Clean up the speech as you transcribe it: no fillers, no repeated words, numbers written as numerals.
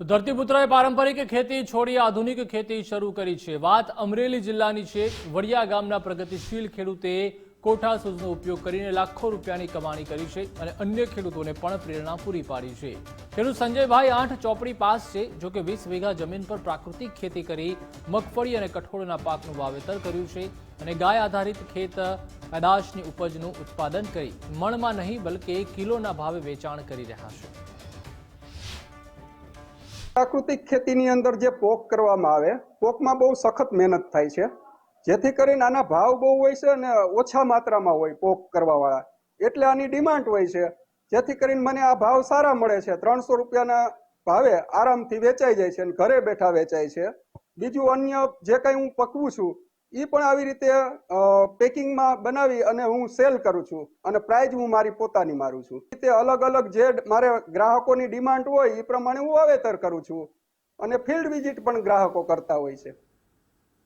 તો ધરતીપુત્રએ પારંપરિક ખેતી છોડી આધુનિક ખેતી શરૂ કરી છે। વાત અમરેલી જિલ્લાની છે। વડિયા ગામના પ્રગતિશીલ ખેડૂતે કોઠાસૂઝનો ઉપયોગ કરીને લાખો રૂપિયાની કમાણી કરી છે અને અન્ય ખેડૂતોને પણ પ્રેરણા પૂરી પાડી છે। ખેડૂત સંજયભાઈ 8 ચોપડી પાસ છે। જો કે 20 વીઘા જમીન પર પ્રાકૃતિક ખેતી કરી મગફળી અને કઠોળના પાકનું વાવેતર કર્યું છે અને ગાય આધારિત ખેત પેદાશની ઉપજનું ઉત્પાદન કરી મણમાં નહીં બલકે કિલોના ભાવે વેચાણ કરી રહ્યા છે। પ્રાકૃતિક ખેતીની અંદર જે પોક કરવામાં આવે, પોકમાં બહુ સખત મહેનત થાય છે, જેથી કરીને આના ભાવ બહુ હોય છે અને ઓછા માત્રામાં હોય પોક કરવાવાળા, એટલે આની ડિમાન્ડ હોય છે। જેથી કરીને મને આ ભાવ સારા મળે છે। 300 રૂપિયાના ભાવે આરામથી વેચાઈ જાય છે અને ઘરે બેઠા વેચાય છે। બીજું અન્ય જે કંઈ હું પકવું છું એ પણ આવી રીતે પેકિંગમાં બનાવી અને હું સેલ કરું છું અને પ્રાઇઝ હું મારી પોતાની મારું છું। તે અલગ અલગ જે મારે ગ્રાહકોની ડિમાન્ડ હોય એ પ્રમાણે હું વાવેતર કરું છું અને ફિલ્ડ વિઝિટ પણ ગ્રાહકો કરતા હોય છે।